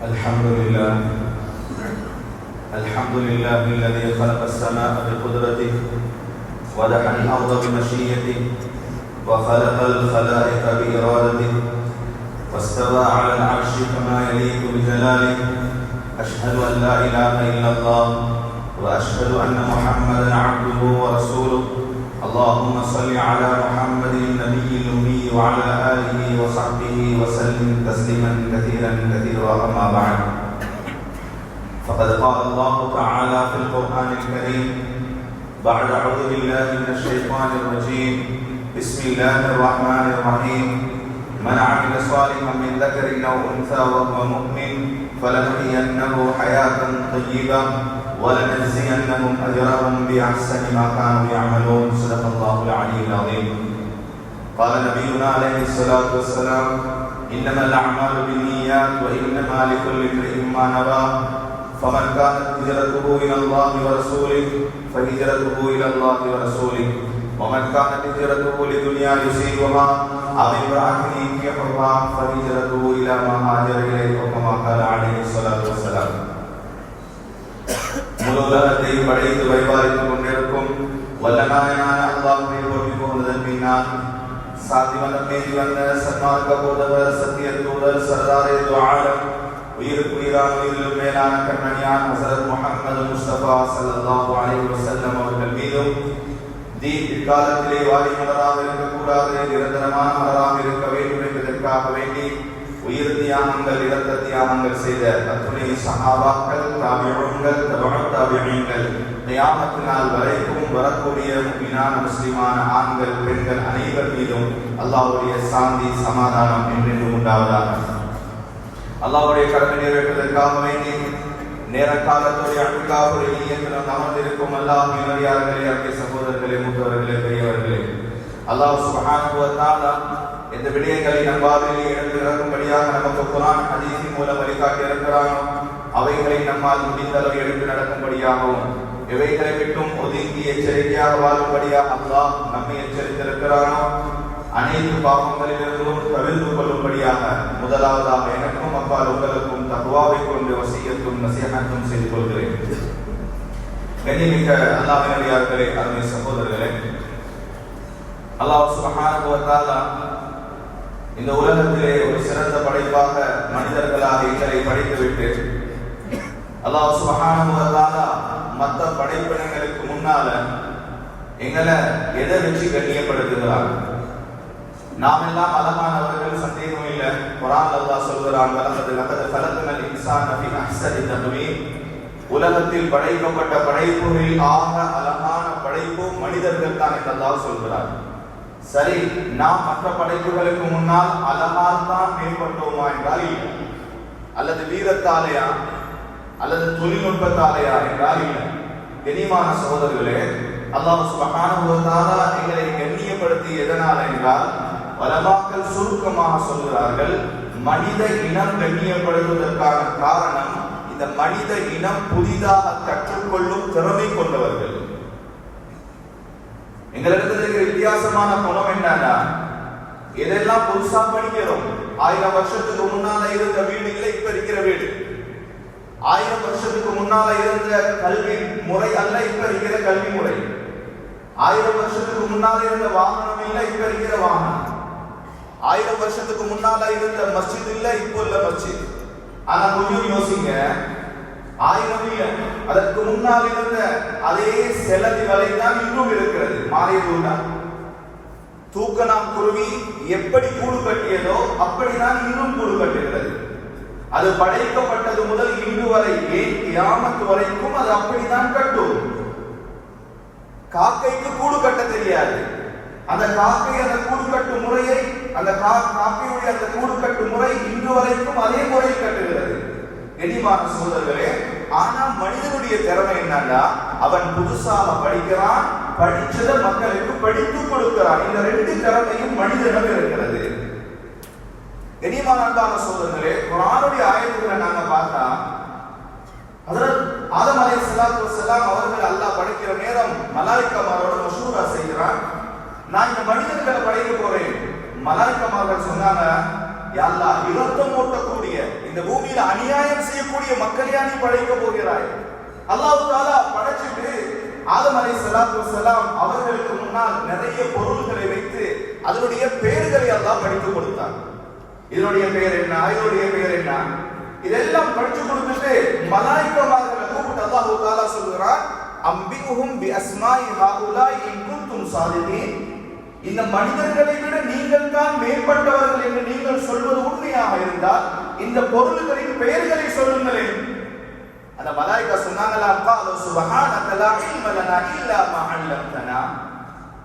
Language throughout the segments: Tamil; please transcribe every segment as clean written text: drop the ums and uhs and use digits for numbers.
الحمد لله الذي خلق السماء بقدرته ودحى الأرض بمشيئته وخلق الخلائق بإرادته واستوى على العرش كما يليق بجلاله. أشهد أن لا إله إلا الله وأشهد أن محمدا عبده ورسوله. اللهم صل على محمد النبي الأمي وعلى آله وصحبه وسلم تسليما كثيرا كثيرا. أما بعد، فقد قال الله تعالى في القرآن الكريم بعد أعوذ بالله من الشيطان الرجيم بسم الله الرحمن الرحيم: من عمل صالحا من ذكر أو أنثى وهو مؤمن فلنحيينه حياة طيبة ولنجزينهم أجرهم بأحسن ما كانوا يعملون. صدق الله العلي العظيم. قال نبينا عليه الصلاة والسلام: إنما الأعمال بالنيات وإنما لكل امرئ ما نوى، فمن كانت هجرته إلى الله ورسوله فهجرته إلى الله ورسوله، ومن كانت هجرته لدنيا يصيبها أو امرأة ينكحها فهجرته إلى ما هاجر إليه، وكما قال عليه الصلاة والسلام. முழு உலகத்தை படைத்து பரிபாலித்துக் கொண்டிருக்கும் வல்லநாயனான அல்லாஹ்வை போற்றி புகழ்ந்ததன் பின்னால் சாதி வந்தம் மீதி வந்த சன்மார்க்க போதவர் சத்திய தூதர் சர்தாரே து ஆலம் உயிருக்கு உயிரான உயிரிலும் மேலான கண்மணியான் ஹஸரத் முஹம்மது முஸ்தபா ஸல்லல்லாஹு அலைஹி வஸல்லம் அவர்கள் மீதும் தீன் இக்காலத்திலே வாரி மலராக இருக்கக்கூடாது, நிரந்தரமான மலராக இருக்க வேண்டும் என்பதற்காக வேண்டி உயிர் தியாகங்கள் இரத்த தியாகங்கள் செய்த அத்துணை சஹாபாக்கள், தாபிஊன்கள், தபஉ தாபிஈன்கள், கியாமத் நாள் வரைக்கும் வரக்கூடிய முஃமினான முஸ்லிமான ஆண்கள் பெண்கள் அனைவர் மீதும் அல்லாஹ்வுடைய சாந்தி சமாதானம் என்றென்றும் உண்டாவதாக. அல்லாஹ்வுடைய கடமை நிறைவேற்றுவதற்காக வேண்டி நேர காலத்துடைய அன்பிற்காக இயந்திரம் அமர்ந்திருக்கும் அல்லாஹ்வின் அடியார்களே, அன்பே சகோதரர்களே, மூத்தவர்களே, பெரியவர்களே, அல்லாஹ் சுப்ஹானஹு வ தஆலா இந்த விடயங்களை நம்பாவிலே எடுத்து நடக்கும்படியாக நமக்கு குர்ஆன் ஹதீஸின் மூலம் வழிகாட்டி இருக்கிறானோ அவைகளை நம்மால் முடிந்தளவு எடுத்து நடக்கும்படியாகவும் எவைகளை விட்டும் ஒதுங்கி எச்சரிக்கையாக வாழும்படியாக அல்லாஹ் நம்மை எச்சரித்திருக்கிறானோ அனைத்து பாவங்களிலிருந்தும் தவிர்த்து கொள்ளும்படியாக முதலாவதாக எனக்கும் அப்பால் உங்களுக்கும் தக்வாவை கொண்டு வசியத்தும் நசீஹத்தும் செய்து கொள்கிறேன். கண்ணியமிக்க அல்லாஹ்வின் அடியார்களே, அருமை சகோதரர்களே, அல்லாஹ் சுப்ஹானஹு வ தஆலா இந்த உலகத்திலே ஒரு சிறந்த படைப்பாக மனிதர்களாக எங்களை படைத்துவிட்டு அல்லாஹ் சுப்ஹானஹு வ தஆலா மற்ற படைப்பினங்களுக்கு முன்னால எங்களை எதை வச்சு கண்ணியப்படுத்துகிறார்? நாம் எல்லாம் அழகானவர்கள், சந்தேகம் இல்லை. குர்ஆன் அல்லாஹ் சொல்கிறான்: லகத் கலக்னல் இன்சான ஃபீ அஹ்ஸனி தக்வீம். உலகத்தில் படைக்கப்பட்ட படைப்புகளில் ஆக அழகான படைப்பு மனிதர்கள் தான் என்று அல்லாஹ் சொல்கிறார். சரி, நாம் மற்ற படைப்புகளுக்கு முன்னால் அழகால் தான் மேம்பட்டோமா என்றால் இல்லை, அல்லது வீரத்தாலையா அல்லது தொழில்நுட்பத்தாலையா என்றால் இல்லை. கண்ணியமான சகோதரர்களே, அல்லாஹ் சுப்ஹானஹு வ தஆலா எங்களை கண்ணியப்படுத்தி எதனால் என்றால் வலமாக்கள் சுருக்கமாக சொல்கிறார்கள், மனித இனம் கண்ணியப்படுவதற்கான காரணம் இந்த மனித இனம் புதிதாக கற்றுக்கொள்ளும் திறமை கொண்டவர்கள். எங்களிடத்தில் இருக்கிற வித்தியாசமான குணம் என்னன்னா, எதெல்லாம் புதுசா படிக்கிறோம். 1000 வருஷத்துக்கு முன்னால இருந்த வீடு இல்லை இப்ப இருக்கிற வீடு. 1000 வருஷத்துக்கு முன்னால இருந்த கல்வி முறை அல்ல இப்ப இருக்கிற கல்வி முறை. 1000 வருஷத்துக்கு முன்னால இருந்த வாகனம் இல்லை இப்ப இருக்கிற வாகனம். 1000 வருஷத்துக்கு முன்னால இருந்த மஸ்ஜித் இல்ல இப்போ உள்ள மஸ்ஜித். ஆனா கொஞ்சம் யோசிங்க, 1000 இல்ல, அதற்கு முன்னால் இருந்த அதே செலதி வலை தான் இன்னும் இருக்கிறது. மாறியதுண்டா? தூக்கணாம் குருவி எப்படி கூடு கட்டியதோ அப்படிதான் இன்னும் கூடு கட்டுகிறது. அது படைக்கப்பட்டது முதல் இன்று வரை, ஏன் கியாமத் வரைக்கும் அது அப்படிதான் கட்டும். காக்கைக்கு கூடு கட்ட தெரியாது. அந்த காக்கை அந்த கூடு கட்டும் முறையை, அந்த காக்கையுடைய அந்த கூடு கட்டும் முறை இன்று வரைக்கும் அதே முறையில் கட்டுகிறது. கண்ணியமான சகோதரர்களே, ஆனா மனிதனுடைய திறமை என்னன்னா, அவன் புதுசாக படிக்கிறான், படிச்சதை மக்களுக்கு படித்து கொடுக்கிறான். இந்த ரெண்டு திறமையும் மனிதனிடம் இருக்கிறது. கண்ணியமான அன்பான சகோதரர்களே, குர்ஆனுடைய ஆயத்துகளை நாங்க பார்த்தா ஹஜ்ரத் ஆதம் அலைஹிஸ்ஸலாத்து வஸ்ஸலாம் அவர்கள் அல்லாஹ் படைக்கிற நேரம் மலாயிக்காமாரோட மஷூரா செய்கிறான். நான் இந்த மனிதர்களை படைக்க போறேன். மலாயிக்காமார்கள் சொன்னாங்க, யா அல்லாஹ் இரத்தம் ஓட்டக்கூடிய இந்த இந்த பூமியில அநியாயம் செய்யக்கூடிய மக்களையா நீ படைக்க போகிறாய்? அல்லாஹ் தஆலா படைச்சிட்டு ஆதம் அலைஹிஸ்ஸலாத்து வஸலாம் அவர்களுக்கு முன்னால் நிறைய பொருள்களை வைத்து அதனுடைய பெயர்களை அல்லாஹ் படித்து கொடுத்தான். இதனுடைய பெயர் என்ன, இதனுடைய பெயர் என்ன, இதெல்லாம் படிச்சு கொடுத்துட்டு மலாயிகமார்களை கூப்பிட்டு அல்லாஹ் தஆலா சொல்கிறான், அம்பிஹும் பி அஸ்மாஇ ஹாஉலாய் இன் குன்தும் சாலிஹீன். இந்த மனிதர்களை விட நீங்கள் தான் மேம்பட்டவர்கள் என்று நீங்கள் சொல்வது உண்மையாக இருந்தால் இந்த பொருள்களின் பெயர்களை சொல்லுங்களேன். அந்த மலாயிகா சொன்னாங்களா, காலு சுப்ஹானக லா இல்ம லனா இல்லா மா அல்லம்தனா.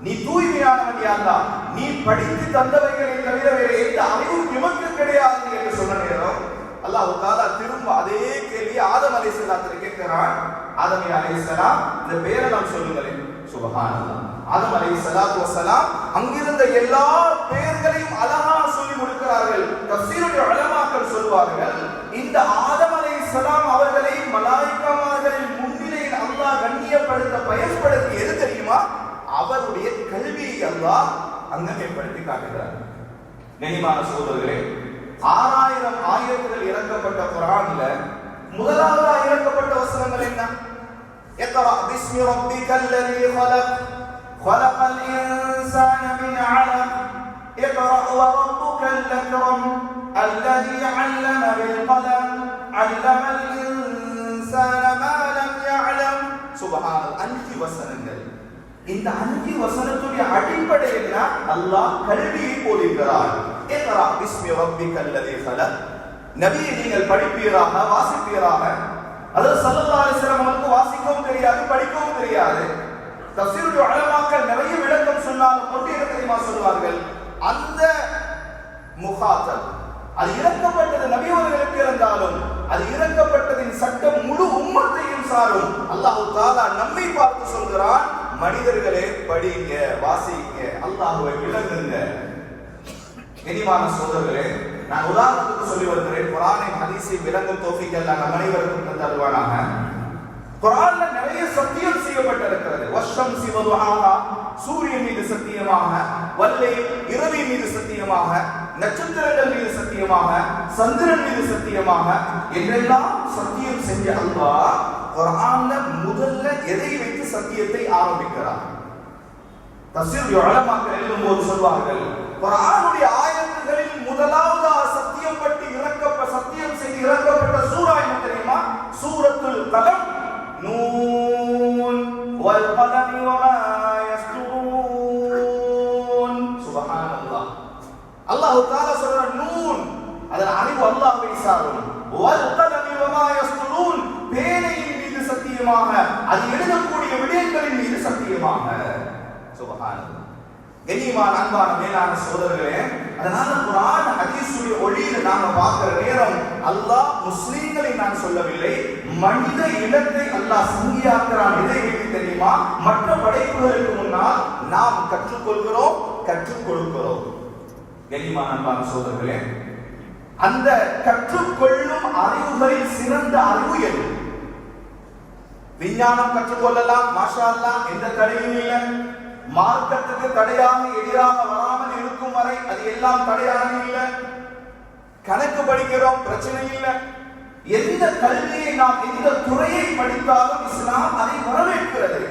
நீ தூய்மையானவன் யா அல்லாஹ், நீ படித்து தந்தவைகளை தவிர வேறு எந்த அறிவும் எமக்கு கிடையாது என்று சொன்ன நேரம் அல்லாஹ் தஆலா திரும்ப அதே கேள்வி ஆதம் அலைஹிஸ்ஸலாத்துக்கு கேட்கிறான். ஆதம் அலைஹிஸ்ஸலாம் இந்த பெயரெல்லாம் சொல்லுங்களேன். சுப்ஹானல்லாஹ். ஆதம் அலைஹிஸ்ஸலாத்து வஸலாம் அங்கிருந்த எல்லா பெயர்களையும் அழகா சொல்லி கொடுக்கிறார்கள். தஃசீருடைய உலமாக்கள் சொல்வார்கள், இந்த ஆதம் அலைஹிஸ்ஸலாம் அவர்களை மலாயிகமார்களின் முன்னிலையில் அல்லாஹ் கண்ணியப்படுத்த பயன்படுத்தி எது தெரியுமா? அவருடைய கல்வியை அல்லாஹ் அங்க மேம்படுத்தி காட்டுகிறார். கண்ணியமான சகோதரர்களே, 6000 ஆயத்துகள் இறக்கப்பட்ட குர்ஆன்ல முதலாவதா இறக்கப்பட்ட வசனங்கள் என்ன? இக்ரா பிஸ்மி ரப்பிக்கல் லதீ خلق خلق الإنسان من علق اقرأ وربك الأكرم الذي علم بالقلم علم الإنسان ما لم يعلم. சுப்ஹான். 5 வசனங்கள். இந்த 5 வசனத்துடைய அடிப்படை என்ன? அல்லாஹ் கல்வியை போதிக்கிறார். இக்ரா பிஸ்மி ரப்பிக்கல் லதீ خلق. நபியை நீங்கள் படிப்பீராக, வாசிப்பீராக. அதாவது ஸல்லல்லாஹு அலைஹி வஸல்லம் அவருக்கு வாசிக்கவும் தெரியாது, படிக்கவும் தெரியாது. தஃசீருடைய உலமாக்கள் நிறைய விளக்கம் சொன்னாலும் ஒன்று என்ன தெரியுமா சொல்வார்கள்? அந்த முகாத்தப் அது இறக்கப்பட்டது நபி அவர்களுக்கு இருந்தாலும் அது இறக்கப்பட்டதின் சட்டம் முழு உம்மத்தையும் சாரும். அல்லாஹ் தஆலா நம்மை பார்த்து சொல்கிறான், மனிதர்களே படிங்க, வாசிங்க, அல்லாஹ்வை விளங்குங்க. கண்ணியமான சகோதரர்களே, நான் உதாரணத்துக்கு சொல்லி வருகிறேன். குர்ஆனை ஹதீஸை விளங்கும் தௌஃபீக் அல்லாஹ் நம் அனைவருக்கும் தருவானாக. குர்ஆன்ல நிறைய சத்தியம் செய்யப்பட்டிருக்கிறது. வஷ்ஷம்ஸி வதுஹாஹா, சூரியன் மீது சத்தியமாக, வல்லைல் இரவின் மீது சத்தியமாக, நட்சத்திரங்கள் மீது சத்தியமாக, சந்திரன் மீது சத்தியமாக என்றெல்லாம் சத்தியம் செஞ்ச அல்லாஹ் குர்ஆன்ல முதல்ல எதை வைத்து சத்தியத்தை ஆரம்பிக்கிறார்? தஃசீர் உலமாக்கள் எழுதும்போது சொல்வார்கள், குர்ஆனுடைய ஆயத்துகளில் முதலாவது சத்தியம் செய்து இறக்கப்பட்ட சூரா என்ன தெரியுமா? சூரத்துல் கலம். நூன் வல் கலமி வமா யஸ்துரூன். சுப்ஹானல்லாஹ். அல்லாஹ் தஆலா சொல்ற நூன், அதன் அறிவு அல்லாஹ்வை சாரும். வல் கலமி வமா யஸ்துரூன், பேனையின் மீது சத்தியமாக, அது எழுதக்கூடிய விடயங்களின் மீது சத்தியமாக. சுப்ஹானல்லாஹ். கண்ணியமான அன்பான மேலான சகோதரர்களே, அதனால குர்ஆன் ஹதீஸுடைய ஒளியில நாம பார்க்கிற நேரம் அல்லாஹ் முஸ்லிம்களை நான் சொல்லவில்லை, மனித இனத்தை அல்லாஹ் சங்கியாக்குறான். எதை வைத்து தெரியுமா? மற்ற படைப்புகளுக்கு முன்னால் நாம் கற்றுக்கொள்கிறோம், கற்றுக் கொடுக்கிறோம். கண்ணியமான அன்பான சகோதரர்களே, அந்த கற்றுக்கொள்ளும் அறிவுகளில் சிறந்த அறிவு எது? விஞ்ஞானம் கற்றுக்கொள்ளலாம், மாஷா அல்லாஹ், எந்த தடையும் இல்லை. மார்க்கத்துக்கு தடையாக எதிராக வராமல் இருக்கும் வரை அது எல்லாம் தடையானது இல்லை. கணக்கு படிக்கிறோம், பிரச்சனை இல்லை. எந்த கல்வியை நாம் எந்த துறையை படித்தாலும் இஸ்லாம் அதை வரவேற்கிறது.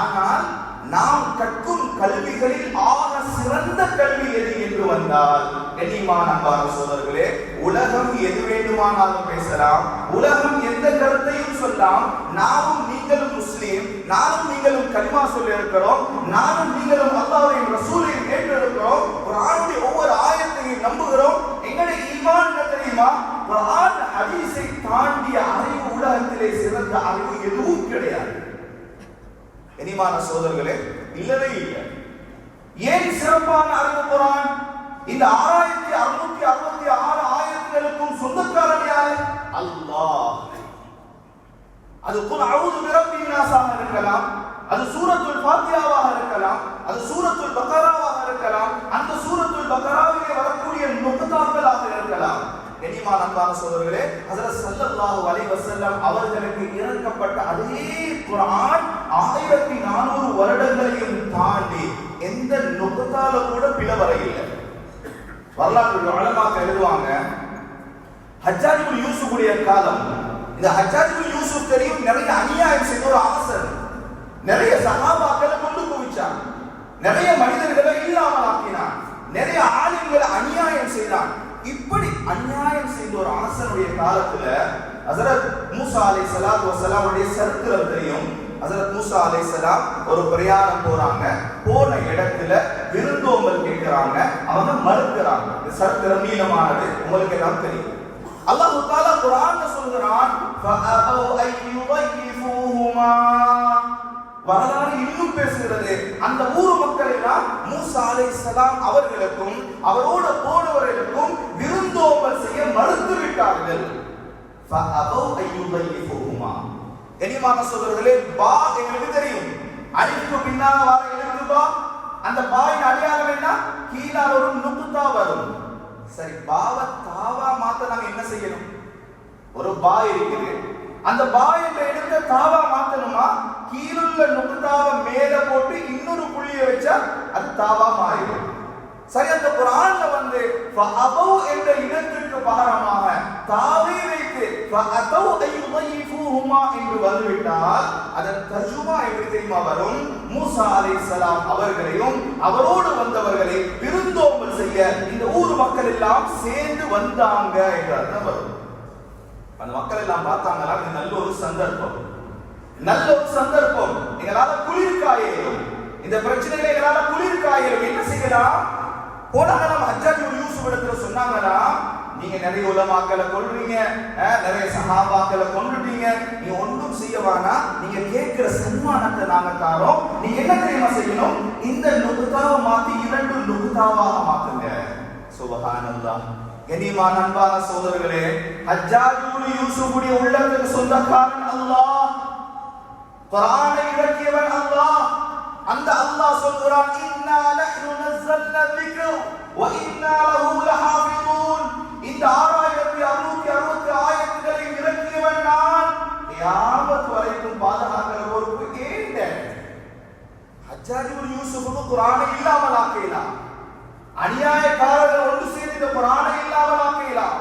ஆனால் நாம் கற்கும் கல்விகளில் ஆக சிறந்த கல்வி எது என்று வந்தால், கண்ணியமான அன்பான சகோதரர்களே, உலகம் எது வேண்டுமானாலும் பேசலாம், உலகம் எந்த கருத்தையும் சொல்லலாம். நானும் நீங்களும் முஸ்லீம், நானும் நீங்களும் கலிமா சொல்லி இருக்கிறோம், நானும் நீங்களும் அல்லாஹ்வின் ரசூலையும் கேட்டிருக்கிறோம், குர்ஆனுடைய ஒவ்வொரு ஆயத்தையும் நம்புகிறோம். எங்களுடைய ஈமான் என்ன தெரியுமா? குர்ஆன் ஹதீஸை தாண்டிய அறிவு உலகத்திலே சிறந்த அறிவு எதுவும் கிடையாது. கண்ணியமான சகோதரர்களே, இல்லவே இல்லை. ஏன் சிறப்பான அறிவு குர்ஆன்? இந்த 6666 ஆயத்துகளுக்கும் சொந்தக்காரன் யார்? அல்லாஹ். அது குல் அஊது பிரப்பின் நாஸாக இருக்கலாம், அது சூரத்துல் ஃபாத்திஹாவாக இருக்கலாம், அது சூரத்துல் பக்ராவாக இருக்கலாம், அந்த சூரத்துல் பக்ராவிலே வரக்கூடிய நுக்தாக்களாக இருக்கலாம். கண்ணியமான அன்பான சகோதரர்களே, ஹஜ்ரத் ஸல்லல்லாஹு அலைஹி வஸல்லம் அவர்களுக்கு இறக்கப்பட்ட அதே குர்ஆன் 1400 வருடங்களையும் தாண்டி எந்த நுக்தால கூட பிளவரை இல்லை. வரலாற்று உலமாக்கள் எழுதுவாங்க, ஹஜ்ஜாஜ் இப்னு யூசுஃபுடைய காலம். இந்த ஹஜ்ஜாஜ் இப்னு யூசுஃப் தெரியும், நிறைய அநியாயம் செய்த ஒரு அரசர். நிறைய சஹாபாக்களை கொண்டு குவிச்சான், நிறைய மனிதர்களை இல்லாமல் ஆக்கினான், நிறைய ஆலிம்களை அநியாயம் செய்தான். இப்படி அநியாயம் செய்த ஒரு அரசனுடைய காலத்துல ஹஜ்ரத் மூசா அலைஹிஸ்ஸலாத்து வஸலாம் உடைய சரித்திரம் தெரியும். ஹஜ்ரத் மூசா அலைஹிஸ்ஸலாம் ஒரு பிரயாணம் போறாங்க. போன இடத்துல விருந்தோம்பல் கேட்கிறாங்க, அவங்க மறுக்கிறாங்க. இந்த சரித்திரம் நீளமானது, உங்களுக்கு எல்லாம் தெரியும். அல்லாஹ் தஆலா குர்ஆன்ல சொல்கிறான், ஃபஅபௌ அய்யுதைஃபூஹுமா. வரலாறு இன்னும் பேசுகிறது. அந்த ஊர் மக்கள் எல்லாம் மூசா அலைஹிஸ்ஸலாம் அவர்களுக்கும் அவரோடு போனவர்களுக்கும் விருந்தோம்பல் செய்ய மறுத்து விட்டார்கள். ஃபஅபௌ அய்யுதைஃபூஹுமா. கனிமான சகோதரர்களே, பா எங்களுக்கு தெரியும், அலிஃப்க்கு பின்னால வர எழுத்து பா. அந்த பாயின் அடையாளம் என்ன? கீழால ஒரு நுக்தா வரும். சரி, பாவ தாவா மாத்த நாங்க என்ன செய்யணும்? ஒரு பா இருக்குது, அந்த பா என்ற இடத்தை தாவா மாத்தணுமா? கீழுள்ள நுக்தாவை மேல போட்டு இன்னொரு புள்ளியை வச்சா அது தாவா மாறிடும். சரி, அந்த குர்ஆன்ல வந்து ஃபஅபௌ என்ற இடத்திற்கு பகரமாக தாவை வைத்து ஃபஅதௌ அய்யுதைஃபூஹுமா என்று வந்துவிட்டால் அதன் தர்ஜுமா எப்படி தெரியுமா வரும்? மூசா அலைஹிஸ்ஸலாம் அவர்களையும் அவரோடு வந்தவர்களை விருந்தோம்பல் செய்ய இந்த ஊர் மக்கள் எல்லாம் சேர்ந்து வந்தாங்க என்றால் வரும். அந்த மக்கள் எல்லாம் பார்த்தாங்களா, இது நல்ல ஒரு சந்தர்ப்பம், நல்ல ஒரு சந்தர்ப்பம், எங்களால குளிர் காயலும், இந்த பிரச்சனைகளை எங்களால குளிர் காயலும், என்ன செய்யலாம்? போனாங்களா ஹஜ்ஜாஜ் இப்னு யூசுஃப் இடத்துல சொன்னாங்களா, நீங்க நிறைய உலமாக்களை கொல்றீங்க, நிறைய சஹாபாக்களை கொன்றுட்டீங்க, நீ ஒன்றும் செய்ய வேணாம், நீங்க கேட்கிற சன்மானத்தை நாங்க தாரோம், நீங்க என்ன தெரியுமா செய்யணும்? இந்த நுக்தாவை மாத்தி 2 நுக்தாவாக மாத்துங்க. சுப்ஹானல்லாஹ். கனிமான அன்பான சகோதரர்களே, ஹஜ்ஜாஜ் இப்னு யூசுஃபுடைய உள்ளத்துக்கு சொந்தக்காரன் அல்லாஹ், குர்ஆனை இறக்கியவன் அல்லாஹ். அந்த அல்லாஹ் சொல்கிறான், இன்னா நஹ்னு நஸல்னா ذிக்ர வ இன்னா லஹு லஹாஃபிதூன். இந்த 6660 ஆயத்துகளை இறக்கியவன் நான், கியாமத் வரைக்கும் பாதுகாக்கிற பொறுப்பு ஏண்ட. ஹஜ்ஜாஜ் இப்னு யூசுஃபுக்கு குர்ஆனை இல்லாமல் ஆக்கலாம், அநியாயக்காரர்கள் ஒன்று சேர்ந்து இந்த குர்ஆனை இல்லாமல் ஆக்கலாம்.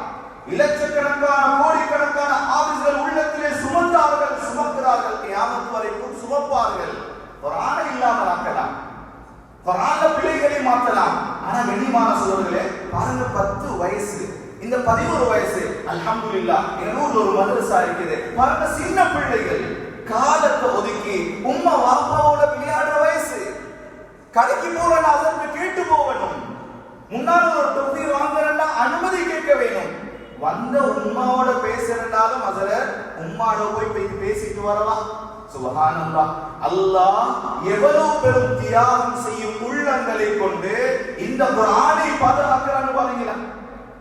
இலட்சக்கணக்கான கோடிக்கணக்கான ஆபீஸ்கள் உள்ளத்திலே சுமந்தார்கள், சுமக்கிறார்கள், கியாமத் வரைக்கும் சுமப்பார்கள். குர்ஆனை இல்லாமல் ஆக்கலாம், குர்ஆன்ல பிழைகளை மாற்றலாம். ஆனா கண்ணியமான சகோதரர்களே, பாருங்க, 10 வயசு, இந்த 11 வயசு, அல்ஹம்துலில்லாஹ் எங்க ஊர்ல ஒரு மதரசா இருக்குது. பாருங்க, சின்ன பிள்ளைகள் காலத்தை ஒதுக்கி உம்மா வாப்பாவோட விளையாடுற வயசு. கடைக்கு போறேன்னா அதற்கு கேட்டு போகணும், முன்னால ஒரு தொப்பி வாங்குறேன்னா அனுமதி கேட்க வேணும். வந்த உம்மாவோட பேசுறனாலும் அதுல உம்மாவோட போய் பேசிட்டு வரலாம். சுப்ஹானல்லாஹ். அல்லாஹ் எவ்வளவு பெரும் தியாகம் செய்யும் உள்ளங்களை கொண்டு இந்த குர்ஆனை பாதுகாக்கிறான்னு பாருங்களா.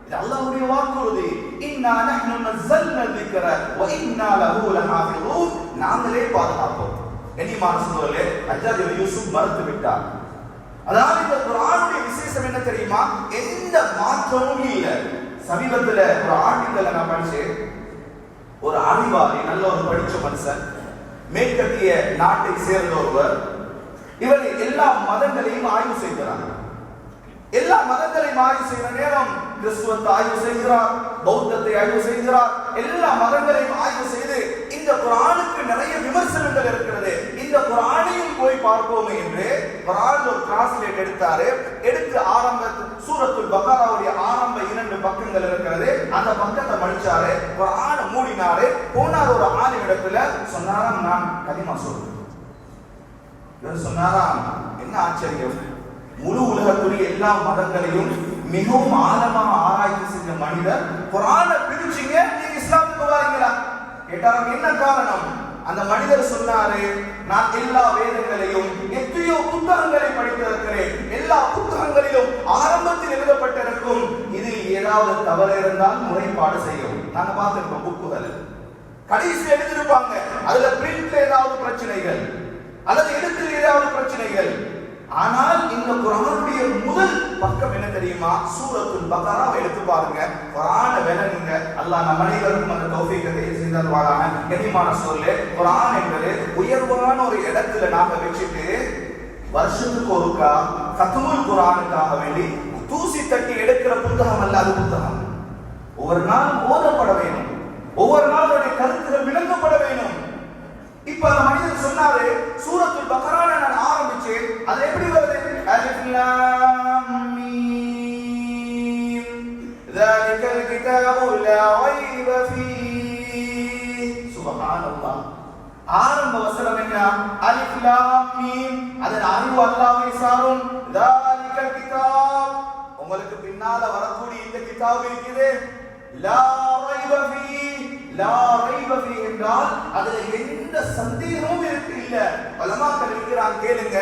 இது அல்லாஹ்வுடைய வாக்குறுதி. இன்னா நஹ்னு நஸல்னா ذிக்ர வ இன்னா லஹு லஹாஃபிதூன். நாங்களே பாதுகாப்போம். கனிமான சகோதரர்களே, ஹஜ்ஜாஜ் இப்னு யூசுஃப் மறுத்து விட்டார். அதாவது இந்த குர்ஆனுடைய விசேஷம் என்ன தெரியுமா? எந்த மாற்றமும் இல்லை. சமீபத்துல ஒரு ஆர்டிக்கல்ல நான் படிச்சேன். ஒரு அறிவாளி, நல்ல ஒரு படிச்ச மனுஷன், மேற்கத்திய நாட்டை சேர்ந்த ஒருவர், இவர் எல்லா மதங்களையும் ஆய்வு செய்கிறார். எல்லா மதங்களையும் ஆய்வு செய்கிற நேரம் கிறிஸ்துவத்தை ஆய்வு செய்கிறார், பௌத்தத்தை ஆய்வு செய்கிறார், எல்லா மதங்களையும் ஆய்வு செய்து இந்த குர்ஆனுக்கு நிறைய விமர்சனங்கள் இருக்கிறது, இந்த குர்ஆனையும் போய் பார்ப்போமே என்று குர்ஆன் ஒரு டிரான்ஸ்லேட் எடுத்தாரு. எடுத்து ஆரம்ப சூரத்துல் பக்ராவுடைய ஆரம்ப 2 பக்கங்கள் இருக்கிறது, அந்த பக்கத்தை படிச்சாரு, குர்ஆனை மூடினாரு. போனார் ஒரு ஆலிம் இடத்துல, சொன்னாராம், நான் கலிமா சொல்றேன். இவர் சொன்னாராம், என்ன ஆச்சரியம், முழு உலகத்துடைய எல்லா மதங்களையும் மிகவும் ஆழமாக ஆராய்ச்சி செஞ்ச மனிதர் குர்ஆனை பிரிச்சீங்க, நீங்க இஸ்லாமுக்கு வரீங்களா? கேட்டாராம், என்ன காரணம்? அந்த மனிதர் சொன்னாரு, நான் எல்லா வேதங்களையும் எத்தனையோ புத்தகங்களை படித்திருக்கிறேன், எல்லா புத்தகங்களிலும் ஆரம்பத்தில் எழுதப்பட்டிருக்கும், இதில் ஏதாவது தவறு இருந்தால் முறைப்பாடு செய்யவும். நாங்க பார்த்திருக்கோம் புக்குகள், கடைசி எழுதிருப்பாங்க, அதுல பிரிண்ட்ல ஏதாவது பிரச்சனைகள் அல்லது எழுத்தில் ஏதாவது பிரச்சனைகள். ஆனால் இந்த குர்ஆனுடைய முதல் பக்கம் என்ன தெரியுமா? சூரத்துல் பக்ராவை எடுத்து பாருங்க, குர்ஆனை விளங்குங்க. அல்லாஹ் நம் அனைவருக்கும் அந்த தௌஃபீகை செய்தருள்வாராக. கனிமான சோல்லே, குர்ஆன் என்பது உயர்வான ஒரு இடத்துல நாம வச்சுட்டு வருஷத்துக்கு ஒருக்கா கத்முல் குர்ஆனுக்காக வேண்டி தூசி தட்டி எடுக்கிற புத்தகம் அல்ல அது புத்தகம். ஒவ்வொரு நாளும் ஓதப்பட வேண்டும், ஒவ்வொரு நாளுடைய கருத்துகள் விளங்கப்பட வேண்டும். இப்ப அந்த மனிதன் சொன்னாரு, சூரத்துல் பக்ரால நான் ஆரம்பிச்சேன், அது எப்படி வருது? அலிஃப் லாம் மீம் ذَلِكَ الْكِتَابُ لَا رَيْبَ فِيهِ. சுப்ஹானல்லாஹ். ஆரம்ப வசனம் என்ன? அலிஃப் லாம் மீம். அதன் அறிவு அல்லாஹ்வை சாரும். ذَلِكَ الْكِتَابُ, உங்களுக்கு பின்னால வரக்கூடிய இந்த கிதாப் இருக்குது, லா ரைப ஃபீஹி. லா ரைப ஃபீஹி என்றால் அதுல எந்த சந்தேகமும் இல்ல. உலமாக்கள் இருக்கிறாங்க, கேளுங்க.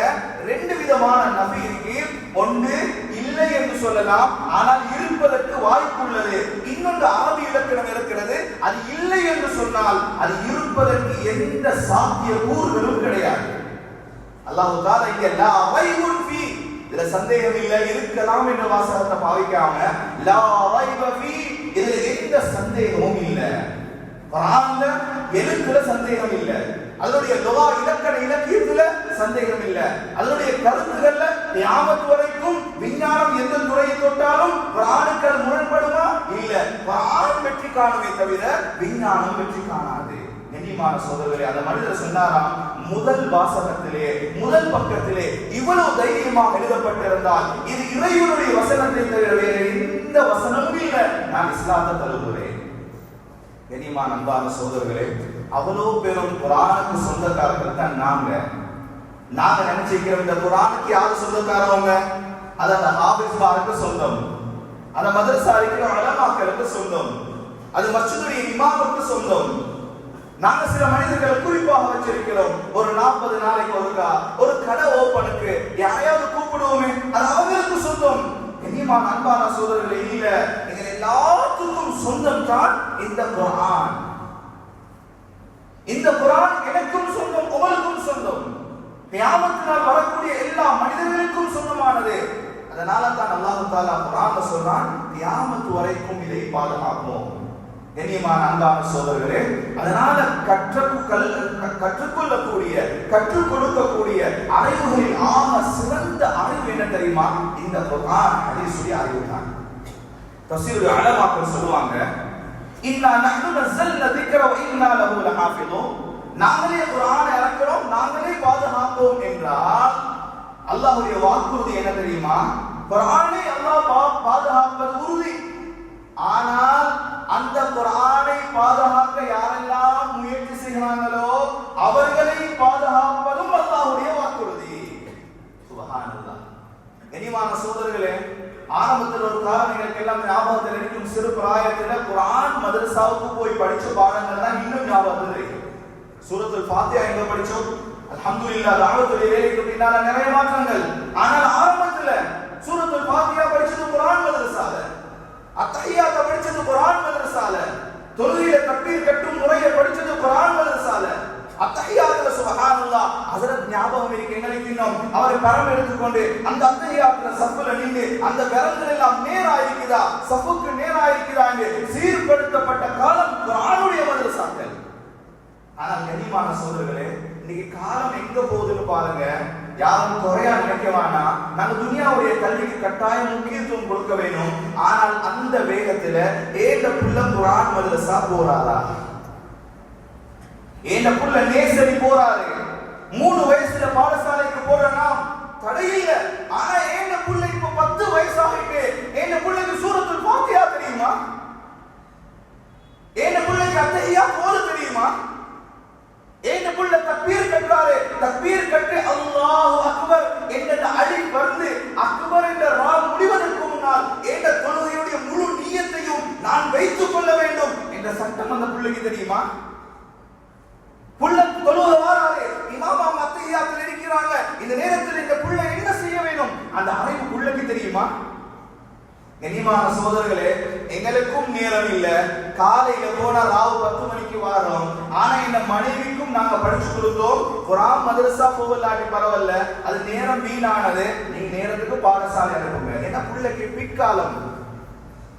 ரெண்டு விதமான நபி இருக்கு. ஒன்று இல்லை என்று சொல்லலாம், ஆனால் இருப்பதற்கு வாய்ப்பு உள்ளது. இன்னொன்று அரபி இலக்கணம் இருக்கிறது, அது இல்லை என்று சொன்னால் அது இருப்பதற்கு எந்த சாத்திய கூறுகளும் கிடையாது. அல்லாஹ் தஆலா இங்க லா ரைபுன் ஃபீ, இதுல சந்தேகம் இல்ல, இருக்கலாம் என்ற வாசகத்தை பாவிக்காம லா ரைப ஃபீ, இதுல எந்த சந்தேகமும் இல்ல. குர்ஆன்ல எழுத்துல சந்தேகம் இல்ல, அதனுடைய லுகா இலக்கண இலக்கியத்துல சந்தேகம் இல்ல, அதனுடைய கருத்துக்கள்ல கியாமத் வரைக்கும் விஞ்ஞானம் எந்த துறையை தொட்டாலும் குர்ஆனுக்கு அது முரண்படுமா? இல்ல. குர்ஆன் வெற்றி காணுமே தவிர விஞ்ஞானம் வெற்றி காணாது. கண்ணியமான சகோதரர்களே, அந்த மனிதர் சொன்னாராம், முதல் வாசகத்திலே முதல் பக்கத்திலே இவ்வளவு தைரியமாக எழுதப்பட்டிருந்தால் இது இறைவனுடைய வசனத்தை தவிர வேறு எந்த வசனமும் இல்லை, நான் இஸ்லாத்தை தழுவுகிறேன். கண்ணியமான அன்பான சகோதரர்களே, அவ்வளவு பெரும் குர்ஆனுக்கு சொந்தக்காரர்கள் தான் நாங்க நினைச்சிருக்கிறோம். இந்த குர்ஆனுக்கு யாரு சொந்தக்காரவங்க? அது அந்த ஹாஃபிஸ்மாருக்கு சொந்தம், அந்த மதரசா இருக்கிற உலமாக்களுக்கு சொந்தம், அது மஸ்ஜிதுடைய இமாமுக்கு சொந்தம். நாங்க சில மனிதர்களை குறிப்பாக வச்சிருக்கிறோம். ஒரு 40 நாளைக்கு ஒருக்கா ஒரு கடை ஓபனுக்கு யாரையாவது கூப்பிடுவோமே, அது அவங்களுக்கு சொந்தம். கண்ணியமான அன்பான சகோதரர்களே, இல்ல, எங்க எல்லாத்துக்கும் சொந்தம் தான் இந்த குர்ஆன். இந்த குர்ஆன் எனக்கும் சொந்தம், உங்களுக்கும் சொந்தம், கியாமத் நாள் வரக்கூடிய எல்லா மனிதர்களுக்கும் சொந்தமானது. அதனால தான் அல்லாஹ் தஆலா குர்ஆன்ல சொல்றான், கியாமத் வரைக்கும் இதை பாதுகாப்போம். கண்ணியமான அன்பான சகோதரர்களே, அதனால கற்றுக்கொள்ளக்கூடிய கற்றுக் கொடுக்கக்கூடிய அறிவுகளில் ஆக சிறந்த அறிவு என்ன தெரியுமா? இந்த குர்ஆன் ஹதீஸுடைய அறிவு தான். தஃசீருடைய உலமாக்கள் சொல்லுவாங்க, இன்னா நஹ்னு நஸல்னா ذிக்ர வ இன்னா லஹு லஹாஃபிதுன், நாங்களே குர்ஆனை இறக்குறோம், நாங்களே பாதுகாப்போம் என்றால் அல்லாஹ்வுடைய வாக்குறுதி என்ன தெரியுமா? குர்ஆனை அல்லாஹ் பாதுகாப்பது உறுதி. ஆனால் அந்த குர்ஆனை பாதுகாக்க யாரெல்லாம் முயற்சி செய்கிறாங்களோ அவர்களை பாதுகாப்பதும் அல்லாஹ்வுடைய வாக்குறுதி. சுப்ஹானல்லாஹ். கண்ணியமான சகோதரர்களே, ஆரம்பத்தில் ஒரு காரணிகளுக்கு எல்லாம் ஞாபகத்தில் இருக்கும். சிறு பிராயத்துல குர்ஆன் மதரசாவுக்கு போய் படிச்ச பாடங்கள் தான் இன்னும் ஞாபகத்தில் இருக்கு. சூரத்துல் ஃபாத்திஹா எங்க படிச்சோம்? அல்ஹம்துலில்லாஹ், தாவத்துடைய வேலைக்கு பின்னால நிறைய மாற்றங்கள். ஆனால் ஆரம்பத்துல சூரத்துல் ஃபாத்திஹா படிச்சது குர்ஆன் மதரசால, அத்தஹியாத்த படிச்சது குர்ஆன் மதரசால, தொழுகையில தக்பீர் கட்டும் முறையை படிச்சது குர்ஆன் மதரசால, அத்தஹியாத்துல சுப்ஹானல்லாஹ் ஹஜ்ரத் ஞாபகம் இருக்கு எங்களுக்கு இன்னும். அவர் கரம் எடுத்துக்கொண்டு அந்த அத்தஹியாத்துல சஃப்ல நின்று அந்த விரல்கள் எல்லாம் நேரா இருக்குதா, சஃபுக்கு நேரா இருக்குதா என்று சீர்படுத்தப்பட்ட காலம் குர்ஆனுடைய மதரசாக்கள். ஆனால் கண்ணியமான சகோதரர்களே, இன்னைக்கு காலம் எங்க போகுதுன்னு பாருங்க. யாரும் குறையா நினைக்க வேணாம், நாங்க துனியாவுடைய கல்விக்கு கட்டாயம் முக்கியத்துவம் கொடுக்க வேணும். ஆனால் அந்த வேகத்துல ஏண்ட புள்ள குர்ஆன் மதரசா போறாரா? ஏண்ட புள்ள நேசரி போறாரு. 3 வயசுல பாடசாலைக்கு போறனா தடையில்லை. ஆனா ஏண்ட புள்ள இப்ப 10 வயசாகிட்டு ஏண்ட புள்ளைக்கு சூரத்துல் ஃபாத்திஹா தெரியுமா? ஏண்ட புள்ளைக்கு அத்தஹியா ஓத தெரியுமா? ஏண்ட புள்ள தக்பீர் கற்றாரு, தக்பீர் கற்று அல்லாஹு அக்பர் என்ற அலிஃப் வந்து அக்பர் என்ற ரா முடிவதற்கு முன்னால் ஏண்ட தொழுகையுடைய முழு நியத்தையும் நான் வைத்துக் கொள்ள வேண்டும் என்ற சட்டம் அந்த புள்ளைக்கு தெரியுமா? புள்ள தொழுகை வாராரு, இமாம் அவங்க அத்தஹியாத்தில் இருக்கிறாங்க, இந்த நேரத்தில் இந்த புள்ள என்ன செய்ய வேண்டும் அந்த அறிவு புள்ளைக்கு தெரியுமா? கண்ணியமான சகோதரர்களே, எங்களுக்கும் நேரம் இல்ல. காலையில போனா ராவு 10 மணிக்கு வாரோம். ஆனா இந்த மனைவிக்கும் நாங்க படிச்சு கொடுத்தோம். குர்ஆன் மதரசா போகலாட்டி பரவாயில்ல, அது நேரம் வீணானது. நீங்க நேரத்துக்கு பாடசாலை அனுப்புங்க, ஏன்னா பிள்ளைக்கு பிற்காலம்.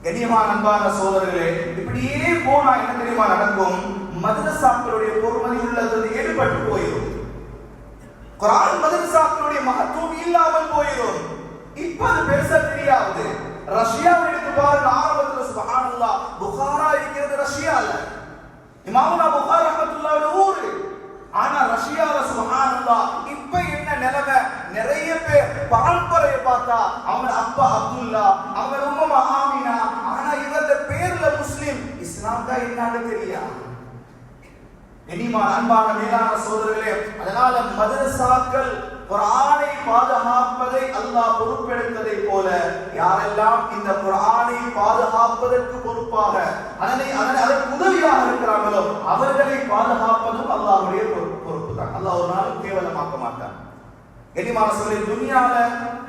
கண்ணியமான அன்பான சகோதரர்களே, இப்படியே போனா என்ன தெரியுமா நடக்கும்? மதரசாக்களுடைய பொறுமதி உள்ளது எடுபட்டு போயிடும். குர்ஆன் மதரசாக்களுடைய மகத்துவம் இல்லாமல் போயிடும். இப்ப அது பெருசா தெரியாது. ரஷ்யாவை எடுத்து பாருங்க, ஆரம்பத்தில் சுப்ஹானல்லாஹ் புகாரா இருக்கிறது ரஷ்யால. இமாமுனா புகாரி ரஹ்மத்துல்லாஹி ஊரு. ஆனா ரஷ்யால சுப்ஹானல்லாஹ் இப்ப என்ன நிலைமை? நிறைய பேர் பரம்பரையை பார்த்தா அவங்க அப்பா அப்துல்லா, அவங்க உம்மா ஆமினா, ஆனா இவங்க பேர்ல முஸ்லிம். இஸ்லாம் தான் என்னன்னு தெரியாது. அன்பான மேலான சோதரர்களே, அதனால மதரசாக்கள் குர்ஆனை பாதுகாப்பதை அல்லாஹ் பொறுப்பெடுத்ததை போல யாரெல்லாம் இந்த குர்ஆனை பாதுகாப்பதற்கு பொறுப்பாக அதற்கு உதவியாக இருக்கிறார்களோ அவர்களை பாதுகாப்பதும் அல்லாஹ்வுடைய பொறுப்பு தான். அல்லாஹ் ஒரு நாளும் கேவலமாக்க மாட்டான். கண்ணியமான சோதரர்களே, துனியால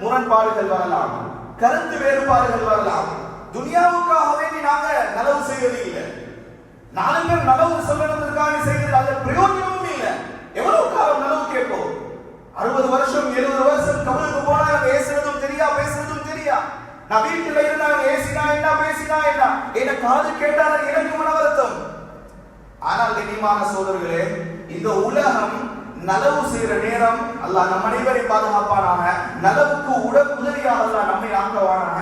முரண்பாடுகள் வரலாம், கருத்து வேறுபாடுகள் வரலாம். துனியாவுக்காகவே நாங்க நலவு செய்வது இல்லை. 4 பேர் நலவு சொல்லணும்ன்றதுக்காக செய்கிறது, அது பிரயோஜனமும் இல்லை. எவ்வளவு காலம் நலவு கேட்போம்? 60 வருஷம் 70 வருஷம் கபருக்கு போனா பேசுறதும் தெரியா, பேசுறதும் தெரியா. நான் வீட்டுல இருந்தாங்க ஏசினா என்ன பேசினா என்ன, என்ன காது கேட்டால எனக்கு மன வருத்தம். ஆனால் கண்ணியமான சோதரர்களே, இந்த உலகம் நலவு செய்யற நேரம் அல்லாஹ் நம் அனைவரை பாதுகாப்பானாக, நலவுக்கு உதவியாக அல்லாஹ் நம்மை ஆக்குவானாக,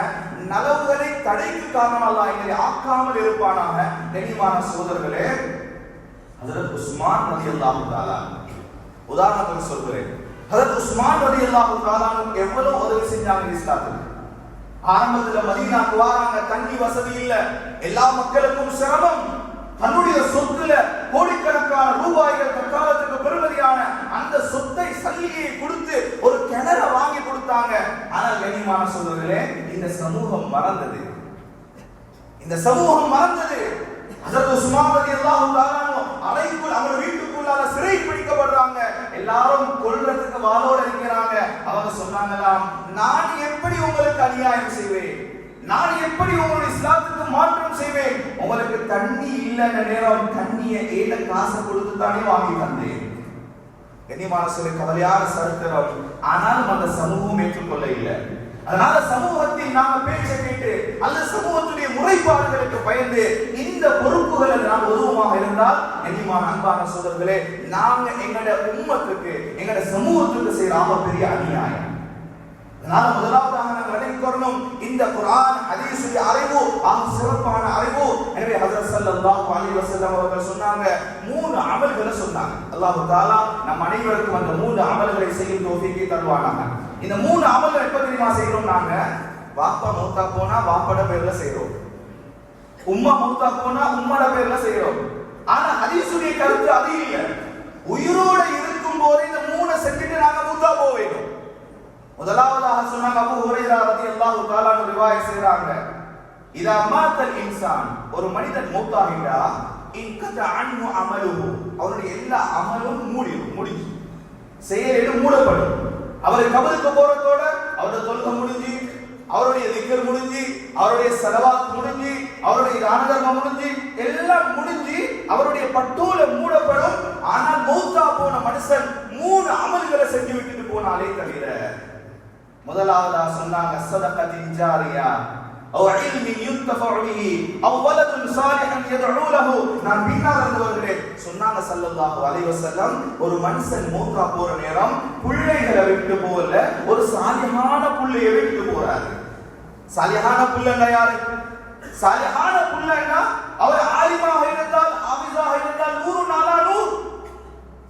நலவுகளை தடைக்கு காரணம் அல்லாஹ் எங்களை ஆக்காமல் இருப்பானாக. கண்ணியமான சோதரர்களே, ஹஜ்ரத் உஸ்மான் ரலியல்லாஹு தஆலா உதாரணத்துக்கு சொல்கிறேன். ஹஜ்ரத் உஸ்மான் ரலியல்லாஹு தஆலா எவ்வளவு உதவி செஞ்சாங்க இஸ்லாத்துக்கு. ஆரம்பத்துல மதீனாக்கு வராங்க, தண்ணி வசதி இல்ல, எல்லா மக்களுக்கும் சிரமம். தன்னுடைய சொத்துல கோடிக்கணக்கான ரூபாய்கள் தற்காலத்துக்கு பெருமதியான அந்த சொத்தை சல்லியை கொடுத்து ஒரு கிணற வாங்கி கொடுத்தாங்க. ஆனால் கண்ணியமான சோதரர்களே, இந்த சமூகம் மறந்தது. இந்த சமூகம் மறந்தது. ஹஜ்ரத் உஸ்மான் ரலியல்லாஹு தஆலா அலைக்குள் அவங்க வீட்டுக்குள்ளால சிறை பிடிக்கப்படுறாங்க. எல்லாரும் கொல்றதுக்கு வாளோட இருக்கிறாங்க. அவங்க சொன்னாங்களாம், நான் எப்படி உங்களுக்கு அநியாயம் செய்வேன், நான் எப்படி உங்களுடைய இஸ்லாத்துக்கு மாற்றம் செய்வேன்? உங்களுக்கு தண்ணி இல்லைன்ற நேரம் தண்ணியை ஏழ காசை கொடுத்து தானே வாங்கி தந்தேன். கண்ணியமான சொல்லி கவலையான சரித்திரம். ஆனாலும் அந்த சமூகம் ஏற்றுக்கொள்ள இல்லை. அதனால சமூகத்தில் நாம பேச்சை கேட்டு அல்லது சமூகத்துடைய முறைப்பாடுகளுக்கு பயந்து இந்த பொறுப்புகளை நாம் உதவுமாக இருந்தால், கண்ணியமான அன்பான சோதரர்களே, நாங்க எங்களுடைய உம்மத்துக்கு எங்களுடைய சமூகத்துக்கு செய்யற பெரிய அநியாயம். அதனால முதலாவதாக நாங்கள் விளங்கிக்கொள்ளணும், இந்த குர்ஆன் ஹதீஸுடைய அறிவு சிறப்பான அறிவு. எனவே ஹஜ்ரத் ஸல்லல்லாஹு அலைஹி வஸல்லம் அவர்கள் சொன்னாங்க, 3 அமல்களை சொன்னாங்க. அல்லாஹ் தஆலா நம் அனைவருக்கும் அந்த 3 அமல்களை செய்யும் தௌஃபீக்கை தருவானாக. இந்த 3 அமல்களை எப்ப தெரியுமா செய்யறோம்? நாங்க வாப்பா மௌத்தா போனா வாப்பாட பேர்ல செய்யறோம், உம்மா மௌத்தா போனா உம்மாட பேர்ல செய்யறோம். ஆனா ஹதீஸுடைய கருத்து அது இல்லை. உயிரோட இருக்கும் போது இந்த 3 செஞ்சுட்டு நாங்க மௌத்தா போக வேண்டும். முதலாவதாக சொன்னாங்க, அபூ ஹுரைரா ரலியல்லாஹு தஆலா ரிவாயத் செய்றாங்க, இதா மாத்தல் இன்சான், ஒரு மனிதன் மௌத்தாகிட்டா, இன்கத அன்ஹு அமலுஹு, அவருடைய எல்லா அமலும் முடிஞ்சு செயலும் மூடப்படும். அவர் கபருக்கு போறதோட அவருடைய தொழுகை முடிஞ்சு, அவருடைய திக்ர் முடிஞ்சு, அவருடைய ஸலவாத் முடிஞ்சு, அவருடைய தான தர்மம் முடிஞ்சு, எல்லாம் முடிஞ்சு அவருடைய பட்டூல மூடப்படும். ஆனால் மௌத்தா போன மனுஷன் 3 அமல்களை செஞ்சு விட்டுட்டு போனாலே தவிர, முதலாவதா சொன்னாங்க ஸதகத்தின் ஜாரியா அவ் இல்மின் யுன்தஃபஉ பிஹி அவ் வலதுன் சாலிஹன் யதுஉ லஹு. நான் பின்னால் இருந்து வருகிறேன். சொன்னாங்க ஸல்லல்லாஹு அலைஹி வஸல்லம், ஒரு மனுஷன் மௌத்தா போற நேரம் பிள்ளைகளை விட்டு போகல, ஒரு சாலிஹான பிள்ளையை விட்டு போறாரு. சாலிஹான பிள்ளைங்க யாரு? சாலிஹான பிள்ளைன்னா அவர் ஆலிமாக இருந்தால், ஹாஃபிஸாக இருந்தால் 100 நாளா 100.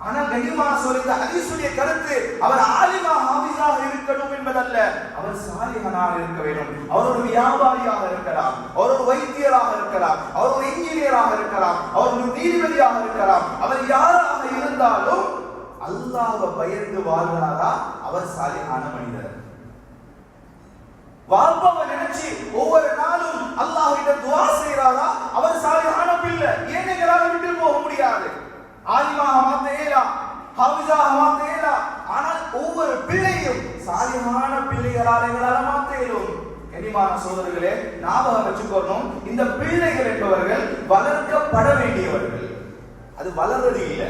ஆனால் கண்ணியமான சொல்லித்த ஹதீஸுடைய கருத்து அவர் ஆலிமா ஹாஃபிஸாக இருக்கணும் என்பதல்ல, அவர் சாலிஹனாக இருக்க வேண்டும். அவர் ஒரு வியாபாரியாக இருக்கலாம், அவர் ஒரு வைத்தியராக இருக்கலாம், அவர் ஒரு இன்ஜினியராக இருக்கலாம், அவர் ஒரு நீதிபதியாக இருக்கலாம். அவர் யாராக இருந்தாலும் அல்லாஹ்வை பயந்து வாழ்கிறாரா, அவர் சாலிஹான மனிதர். வாழ்பவ நினைச்சு ஒவ்வொரு நாளும் அல்லாஹ்விடம் துஆ செய்றாரா, அவர் சாலிஹான பிள்ளை. ஏனைகளால விட்டு போக முடியாது. ஆலிமாக மாத்தேலா, ஹாஃபிஸாக மாத்தேலா. ஆனால் ஒவ்வொரு பிள்ளையும் சாலிஹான பிள்ளைகளால எங்களால மாத்தேலும். கண்ணியமான சோதரர்களே, ஞாபகம் வச்சுக்கொள்ளணும், இந்த பிள்ளைகள் என்பவர்கள் வளர்க்கப்பட வேண்டியவர்கள். அது வளர்றது இல்லை,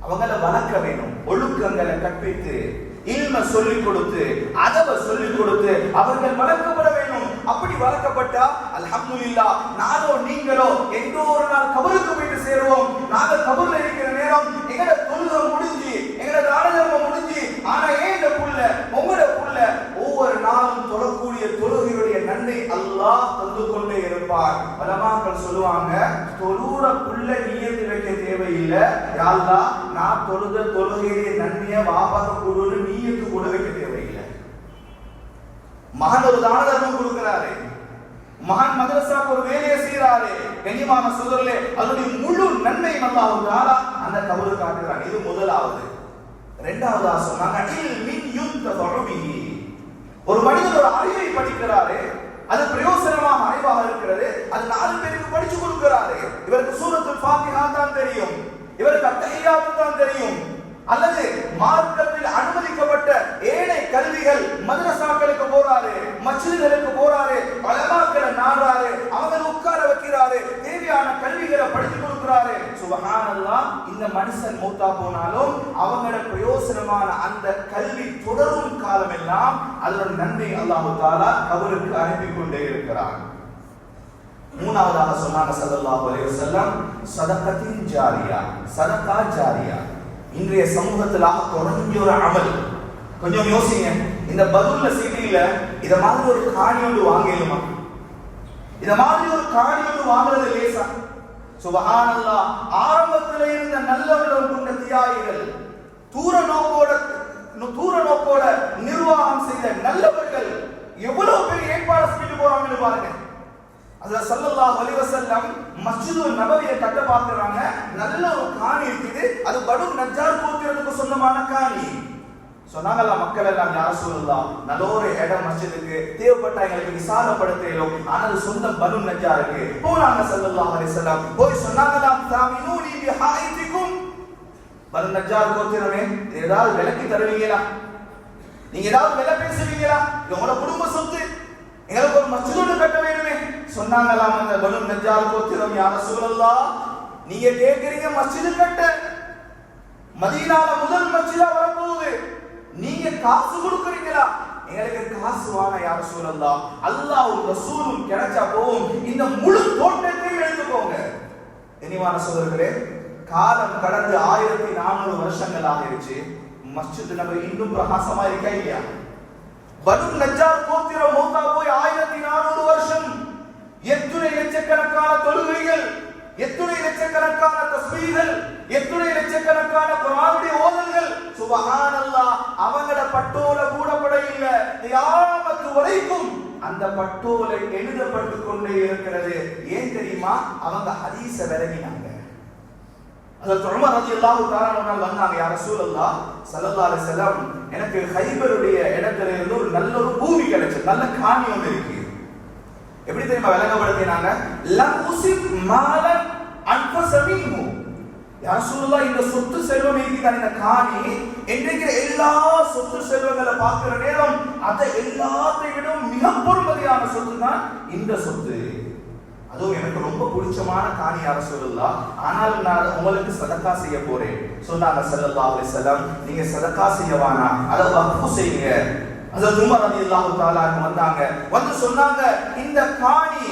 அவங்கள வளர்க்க வேணும். ஒழுக்கங்களை கற்பித்து, இல்ம சொல்லிக் கொடுத்து, அதவ சொல்லிக் கொடுத்து அவர்கள் வளர்க்கப்பட வேண்டும். அப்படி வளர்க்கப்பட்டா அல்ஹம்துலில்லாஹ், நானோ நீங்களோ எங்கோ ஒரு நாள் கபருக்கு போயிட்டு சேருவோம். நாங்க கபர்ல இருக்கிற நேரம் எங்கட தொழுகை முடிஞ்சு, எங்கட தான தர்மம் முடிஞ்சு, ஆனா ஏன் புள்ள உங்களோட புள்ள ஒவ்வொரு நாளும் தொழக்கூடிய தொழுகையுடைய நன்மை அல்லாஹ் தந்து கொண்டே இருப்பார். தொழுறக்குள்ள நியத்து வைக்க தேவையில்லை. யா அல்லாஹ் நான் தொழுத தொழுகையை நன்மையை வாபாக்க கொடுன்னு நியத்து கூட வைக்க தேவையில்லை. மகன் ஒரு தான தர்மம் கொடுக்கிறாரு, மகன் மதரசாக்கு ஒரு வேலையை செய்யறாரு, கண்ணியமான சகோதரர்களே, அதனுடைய முழு நன்மை அல்லாஹ் தஆலா அந்த கபரு காட்டுகிறான். இது முதலாவது. இரண்டாவதா சொன்னாங்க இல்மின் யுன்தஃபஉ பிஹி. ஒரு மனிதர் ஒரு அறிவை படிக்கிறாரு, அது பிரயோசனமாக அறிவாக இருக்கிறது, அது 4 பேருக்கு படிச்சு கொடுக்கிறாரு. இவருக்கு சூரத்துல் ஃபாத்திஹா தான் தெரியும், இவருக்கு அத்தஹியாத்து தான் தெரியும், அல்லது மார்க்கத்தில் அனுமதிக்கப்பட்ட ஏழை கல்விகள் மதரசாக்களுக்கு போறாரு, மஸ்ஜிதுகளுக்கு போறாரு, உலமாக்களை நாடுறாரு, அவங்களை உட்கார வைக்கிறாரு, தேவையான கல்விகளை படித்து கொடுக்கிறாரு. சுப்ஹானல்லாஹ், இந்த மனுஷன் மூத்தா போனாலும் அவங்களோட பிரயோசனமான அந்த கல்வி தொடரும் காலமெல்லாம் அதோட நன்மை அல்லாஹ் தஆலா அவருக்கு அனுப்பி கொண்டே இருக்கிறார். மூணாவதாக சொன்னாங்க ஸல்லல்லாஹு அலைஹி வஸல்லம் சதகத்தின் ஜாரியா, சதகா ஜாரியா. இன்றைய சமூகத்துல குறைஞ்ச ஒரு அமல். கொஞ்சம் யோசிங்க, இந்த பதுல்ல சிட்டியில இத மாதிரி ஒரு காணி ஒன்று வாங்கலுமா? இத மாதிரி ஒரு காணி ஒன்று வாங்குறது லேசா? சுப்ஹானல்லாஹ், ஆரம்பத்தில் இருந்த நல்லவர்கள் கொண்ட தியாகிகள், தூர நோக்கோட நிர்வாகம் செய்த நல்லவர்கள் எவ்வளவு பெரிய ஏற்பாடு செஞ்சுட்டு போறாங்கன்னு பாருங்க. ஹஜ்ரத் ஸல்லல்லாஹு அலைஹி வஸல்லம் மஸ்ஜிதுல் நபவியை கட்ட பார்க்கறாங்க. நல்ல ஒரு காணி இருக்குது, அது பனு நஜ்ஜார் கோத்திரத்துக்கு சொந்தமான காணி. சொன்னாங்கல்ல மக்கள் எல்லாம், யா ரசூலுல்லாஹ், நல்ல ஒரு இடம் மஸ்ஜிதுக்கு தேவைப்பட்ட எங்களுக்கு விசாலப்படுத்தேலும், ஆனால் சொந்த பனு நஜ்ஜாருக்கு போனாங்க. ஸல்லல்லாஹு அலைஹி வஸல்லம் போய் சொன்னாங்கலாம், தாமினூனி பிஹாயிதிக்கும், பனு நஜ்ஜார் கோத்திரமே ஏதாவது விலக்கி தருவீங்களா? நீங்க ஏதாவது விலை பேசுவீங்களா? உங்களோட குடும்ப சொத்து, எங்களுக்கு ஒரு மஸ்ஜித் ஒன்று கட்ட வேண்டுமே. சொன்னாங்களாம் அந்த பனு நஜ்ஜார் கோத்திரம், யா ரசூலுல்லாஹ், நீங்க கேக்குறீங்க மஸ்ஜித் கட்ட, மதீனால முதல் மஸ்ஜிதா வரப்போகுது, நீங்க காசு கொடுக்குறீங்களா? எங்களுக்கு காசு வாங்க யா ரசூலுல்லாஹ், அல்லாஹ்வும் ரசூலும் கிடைச்சா போகும், இந்த முழு தோட்டத்தையும் எடுத்துக்கோங்க. இனிவான சகோதரர்களே, காலம் கடந்து 1400 வருஷங்கள் ஆகிருச்சு. மஸ்ஜித் நபவி இன்னும் பிரகாசமா இருக்கா இல்லையா? பனு நஜ்ஜார் கோத்திரம் மௌத்தா போய் 1400 வருஷம். எத்துணை லட்சக்கணக்கான தொழுகைகள், எத்துணை லட்சக்கணக்கான தஸ்பீஹ்கள், எத்துணை லட்சக்கணக்கான குர்ஆனுடைய ஓதல்கள். சுப்ஹானல்லாஹ், அவங்களோட பட்டோல கூடப்பட இல்ல, கியாமத் வரைக்கும் அந்த பட்டோலை எழுதப்பட்டு கொண்டே இருக்கிறது. ஏன் தெரியுமா? அவங்க ஹதீஸ விளங்கினாங்க. ஹஜ்ரத் உமர் ரலியல்லாஹு தஆலா அவர்கள் வந்தாங்க, யா ரசூலுல்லாஹ் ஸல்லல்லாஹு அலைஹி வஸல்லம், எனக்கு கைபருடைய இடத்துல இருந்து ஒரு நல்ல ஒரு பூமி கிடைச்சது, நல்ல காணி ஒன்று இருக்கு. எப்படி தெரியுமா விளங்கப்படுத்தினாங்க? லம் உசிப் மாலன் அன்ஃபஸ மின்ஹு. யா ரசூலுல்லாஹ், இந்த சொத்து செல்வம் இருக்குது, இந்த காணி இன்றைக்கு எல்லா சொத்து செல்வங்களை பார்க்கிற நேரம் அதை எல்லாத்தை விட மிக பொறுமதியான சொத்து தான் இந்த சொத்து. அதுவும் எனக்கு ரொம்ப பிடிச்சமான காணி யா ரசூலுல்லாஹ், ஆனால் நான் உங்களுக்கு சதகா செய்ய போறேன். சொன்னாங்க ஸல்லல்லாஹு அலைஹி வஸல்லம், நீங்க சதகா செய்யவானா, அதை வக்ஃப் செய்யுங்க. ஹஜ்ரத் உமர் ரலியல்லாஹு தஆலா வந்தாங்க, வந்து சொன்னாங்க, இந்த காணி,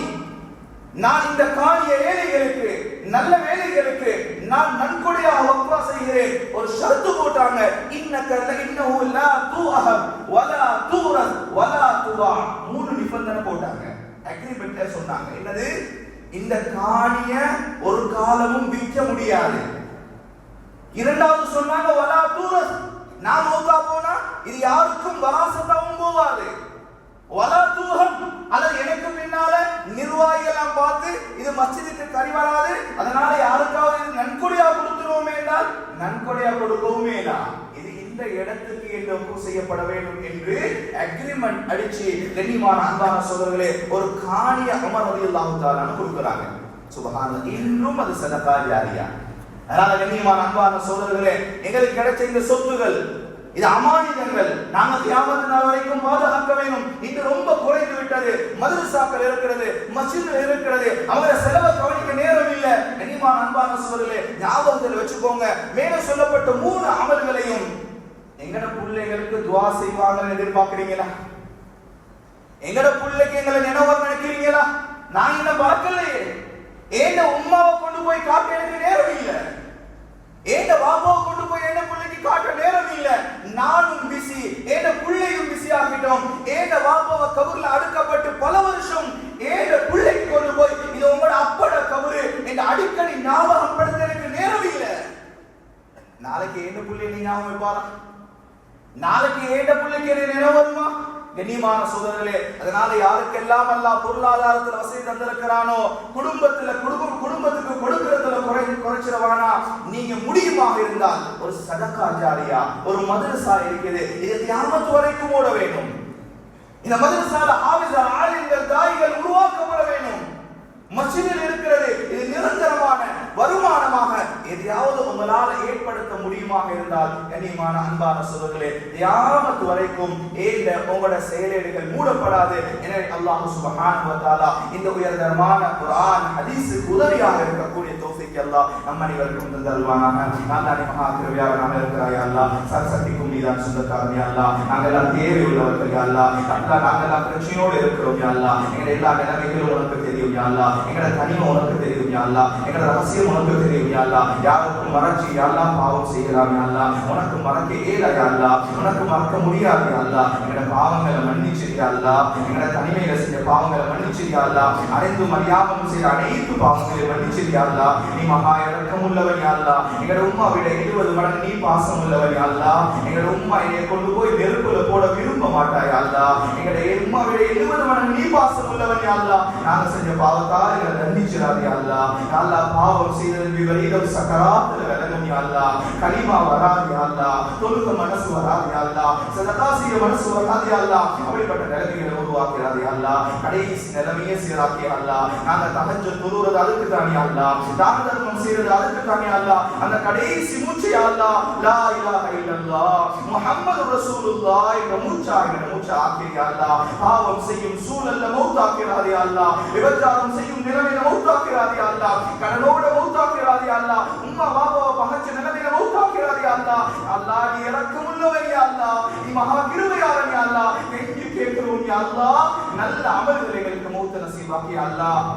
நான் இந்த காணியை ஏழைகளுக்கு, நல்ல வேலைகளுக்கு நான் நன்கொடையாக வக்ஃபா செய்கிறேன். ஒரு ஷர்த் போட்டாங்க, இன்னஹு லா துஅஹப் வலா துரஸ் வலா துபா. 3 நிபந்தனை போட்டாங்க, அக்ரிமெண்ட்ல சொன்னாங்க. என்னது? இந்த காணிய ஒரு காலமும் விற்க முடியாது. இரண்டாவது சொன்னாங்க, வலா துரஸ், நான் மௌத்தா போனா இது யாருக்கும் வராசத்தாவும் போகாது. வலா துஹப், அல்லது எனக்கு பின்னால நிர்வாகிகள் பார்த்து இது மஸ்ஜிதுக்கு கறி வராது, அதனால யாருக்காவது இது நன்கொடையா கொடுத்துருவோமே என்றால் நன்கொடையா கொடுக்கவும் வேண்டாம். இது இந்த இடத்துக்கு என்று செய்யப்பட வேண்டும் என்று அக்ரிமெண்ட் அடிச்சு கண்ணியமான அன்பான சகோதரர்களே ஒரு காணிய உமர் ரலியல்லாஹு தஆலா கொடுக்கறாங்க. சுப்ஹானல்லாஹ், இன்னும் அது சதகா ஜாரியா. அதனால கண்ணியமான அன்பான சகோதரர்களே, எங்களுக்கு கிடைச்ச இந்த சொத்துகள், இது அமானிதங்கள், நாங்க கியாமத் நாள் வரைக்கும் பாதுகாக்க வேண்டும். இது ரொம்ப குறைந்து விட்டது. மதரசாக்கள் இருக்கிறது, மஸ்ஜித் இருக்கிறது, அவங்க செலவை கவனிக்க நேரம் இல்ல. கண்ணியமான அன்பான சகோதரர்களே, ஞாபகத்தில் வச்சுக்கோங்க, மேலே சொல்லப்பட்ட 3 அமல்களையும் எங்கட பிள்ளைகளுக்கு துஆ செய்வாங்கன்னு எதிர்பார்க்கிறீங்களா? எங்கட பிள்ளைக்கு எங்களை நினைவு நினைக்கிறீங்களா? நான் என்ன பார்க்கலையே, ஏண்ட உம்மாவை கொண்டு போய் காட்ட எனக்கு நேரம் இல்ல, ஏண்ட பாபாவை கொண்டு போய் என்ன பிள்ளைக்கு காட்ட நேரம் இல்ல. நானும் பிஸி, ஏண்ட பிள்ளையும் பிஸி ஆகிட்டோம். ஏண்ட பாபாவை கபூர்ல அடுக்கப்பட்டு பல வருஷம் ஏண்ட பிள்ளைக்கு கொண்டு போய் இது உங்களோட அப்பட கபூரு என்று அடிக்கடி ஞாபகப்படுத்த எனக்கு நேரம் இல்லை. நாளைக்கு ஏண்ட புள்ளை நீ ஞாபகம் வைப்பாரா? நாளைக்கு ஏண்ட புள்ளைக்கு என்ன நினைவு வருமா? கண்ணியமான சோதரர்களே, அதனால யாருக்கெல்லாம் அல்லாஹ் பொருளாதாரத்துல வசதி தந்திருக்கிறானோ குடும்பத்துக்கு கொடுக்கிறதுல குறைச்சிடவானா. நீங்க முடியுமாக இருந்தால் ஒரு சதகா ஜாரியா, ஒரு மதரசா இருக்குது, இது கியாமத் வரைக்கும் ஓட வேண்டும். இந்த மதரசால ஹாஃபிஸ் ஆலிம்கள் தாயிகள் உருவாக்கப்பட வேண்டும். மஸ்ஜிதில் இருக்கிறது, இது நிரந்தரமான வருமானமாக எதையாவது உங்களால் ஏற்படுத்த முடியுமாக இருந்தால் கண்ணியமான அன்பான சகோதரர்களே, கியாமத் வரைக்கும் உங்களோட செயலேடுகள் மூடப்படாது. எனவே அல்லாஹ் சுப்ஹானஹு வ தஆலா இந்த உயர்தரமான குர்ஆன் ஹதீஸுக்கு உதவியாக இருக்கக்கூடிய தௌஃபீக் அல்லாஹ் நம் அனைவருக்கும் தந்தருள்வானாக. அல்லாஹ் மகா கிருபையாளனாக இருக்கிறாய் அல்லாஹ், சர்வசக்திக்கும் நீதான் சொந்தக்காரன் யா அல்லாஹ். நாங்கெல்லாம் தேவை உள்ளவர்கள் யா அல்லாஹ். நாங்கெல்லாம் பிரச்சனையோடு இருக்கிறோம் யா அல்லாஹ். எங்களுடைய எல்லா நிலைமைகளும் உனக்கு தெரியும் யா அல்லாஹ். எங்களோட தனிமை உனக்கு தெரியும் யா அல்லாஹ். எங்களோட ரகசியம் உனக்கு தெரியும் யா அல்லாஹ். யாருக்கும் மறைச்சு யா அல்லாஹ் பாவம் செய்யலாம் யா அல்லாஹ். உனக்கு மறக்க இயலாது யா அல்லாஹ். உனக்கு மறக்க முடியாது யா அல்லாஹ். எங்களோட பாவங்களை மன்னிச்சு யா அல்லாஹ். எங்களோட தனிமையில செஞ்ச பாவங்களை மன்னிச்சு யா அல்லாஹ். அறிந்தும் அறியாமலும் செய்த அனைத்து பாவங்களை மன்னிச்சு யா அல்லாஹ். நீ மகா இரக்கம் உள்ளவன் யா அல்லாஹ். எங்களோட உம்மா விட 70 மடங்கு நீ பாசம் உள்ளவன் யா அல்லாஹ். எங்களோட உம்மா என்னை கொண்டு போய் நெருப்புல போட விரும்ப மாட்டாய் யா அல்லாஹ். எங்களோட உம்மா விட 70 மடங்கு நீ பாசம் உள்ளவன் யா அல்லாஹ். நாங்க செஞ்ச பாவத்தால் எங்களை தண்டிச்சிடாது யா அல்லாஹ். யா அல்லாஹ் பாவம் செய்தது விபரீதம் சக்கராத்துல விலகும் யா அல்லாஹ். கலிமா வராது யா அல்லாஹ். தொழுக மனசு வராது யா அல்லாஹ். சதகா செய்ய மனசு வராது யா அல்லாஹ். அப்படிப்பட்ட நிலைமைகளை உருவாக்கிறாது யா அல்லாஹ். கடைசி நிலைமையை சீராக்கி யா அல்லாஹ். நாங்க தஹஜ்ஜுத் தொழுறது அதுக்கு தான் யா அல்லாஹ். தான தர்மம் செய்யறது அதுக்கு தான் யா அல்லாஹ். அந்த கடைசி மூச்சு யா அல்லாஹ் லா இலாஹ இல்லல்லாஹ் முஹம்மது ரசூலுல்லாஹ் என்ற மூச்சா ஆக்கி யா அல்லாஹ். பாவம் செய்யும் சூழல்ல மௌத்தாக்கிறாது யா அல்லாஹ். விபச்சாரம் செய்யும் நிலைமையில மௌத்தாக்கிறாது யா அல்லாஹ். கடனோட மௌத்தாக்கிறாது யா அல்லாஹ். உம்மா பாபாவை பகச்ச நிலைமையில மௌத்தாக்கிறாது யா அல்லாஹ். அல்லாஹ் நீ இரக்கமுள்ளவன் யா அல்லாஹ். நீ மகா கிருபையாளன் யா அல்லாஹ். கெஞ்சி கேட்கிறோம் யா அல்லாஹ். நல்ல அமல்களை எங்களுக்கு மௌத் நசீபாக்கி யா அல்லாஹ்.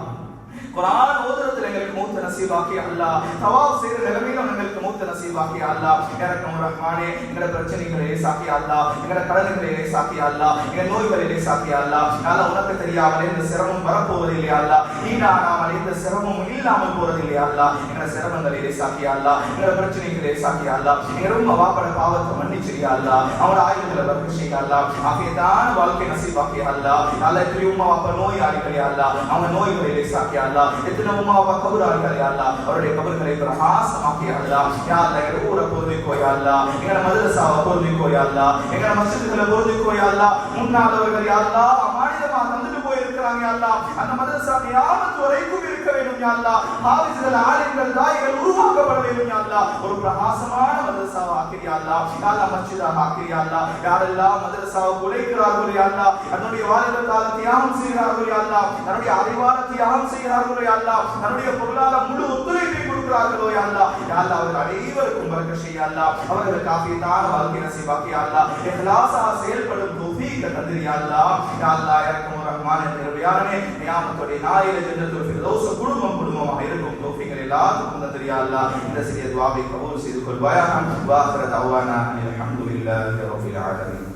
குர்ஆன் ஓதுறதுல எங்களுக்கு மௌத் நசீபாக்கி அல்லாஹ். தவாப் செய்யற நிலைமையில எங்களுக்கு மௌத் நசீபாக்கி அல்லாஹ். இரக்கம் ரஹ்மானே, எங்களோட பிரச்சனைகளை லேசாக்கி அல்லாஹ். எங்களோட கடன்களை லேசாக்கி அல்லாஹ். எங்க நோய்களை லேசாக்கி அல்லாஹ். அல்லாஹ் உனக்கு தெரியாமலே இந்த சிரமம் வரப்போவது இல்லையா அல்லாஹ். நீனானாமல் இந்த சிரமம் இல்லாமல் போறது இல்லையா அல்லாஹ். எங்களோட சிரமங்களை லேசாக்கி அல்லாஹ். எங்களோட பிரச்சனைகளை லேசாக்கி அல்லாஹ். எங்க ரொம்ப வாப்பட பாவத்தை மன்னிச்சிரியா அல்லாஹ். அவனோட ஆயுதங்களை வர்க்க செய்ய அல்லாஹ். ஆகியதான வாழ்க்கை நசீபாக்கி அல்லாஹ். அல்லாஹ் எப்படி உம்மா வாப்பா நோயாளிகளே அல்லாஹ், அவங்க நோய்களை லேசாக்கி அல்லாஹ். எத்தனை உம்மா வாப்பா கபராளிகளே அல்லாஹ், அவருடைய கபர்களை பிரகாசமாக்கி அல்லாஹ். யா அல்லாஹ் எங்க ஊரை பொருந்திக்கோ யா அல்லாஹ். எங்க மதரசாவை பொருந்திக்கோ யா அல்லாஹ். எங்க மஸ்ஜிதுகளை பொருந்திக்கோ யா அல்லாஹ். முன்னாளவர்கள் யா அல்லாஹ் அமானிதமா தந்துட்டு போயிருக்கிறாங்க யா அல்லாஹ். அந்த மதரசா கியாமத் வரைக்கும் இருக்க வேண்டும் யா அல்லாஹ். ஹாஃபிஸ்கள் ஆலிம்கள் தாயிகள் உருவாக்கப்பட வேண்டும் யா அல்லாஹ். ஒரு பிரகாசமான மதரசாவை ஆக்கி யா அல்லாஹ். யா அல்லாஹ் மஸ்ஜிதாக ஆக்கி யா அல்லாஹ். யாரெல்லாம் மதரசாவை உழைக்கிறார்கள் யா அல்லாஹ், தன்னுடைய வாழ்க்கைக்காக தியாகம் செய்கிறார்கள் யா அல்லாஹ், தன்னுடைய அறிவான தியாகம் செய்கிறார்கள் யா அல்லாஹ், தன்னுடைய பொருளாதார முழு ஒத்துழைப்பை கொடுக்கிறார்களோ யா அல்லாஹ். யா அல்லாஹ் அவர்கள் அனைவருக்கும் பரக்கத் செய்ய அல்லாஹ். அவர்களுக்கு ஆஃபியத்தான வாழ்க்கை நசீபாக்கி யா அல்லாஹ். இஹ்லாஸாக செயல்படும் தௌஃபீக் தந்திரி யா அல்லாஹ். யா அல்லாஹ் இரக்கம் ரஹ்மானே, கிருபையாளனே, கியாமத்துடைய நாளிலே ஜன்னத்துல் ஃபிர்தௌஸ் குடும்பமாக இருக்கும் தௌஃபீக் எல்லாத்துக்கும் தந்திரி யா அல்லாஹ். இந்த சிறிய துஆவை கபூல் செய்து கொள்வாயாக. வ ஆகிரு தஅவானா அல்ஹம்துலில்லாஹி ரப்பில் ஆலமீன்.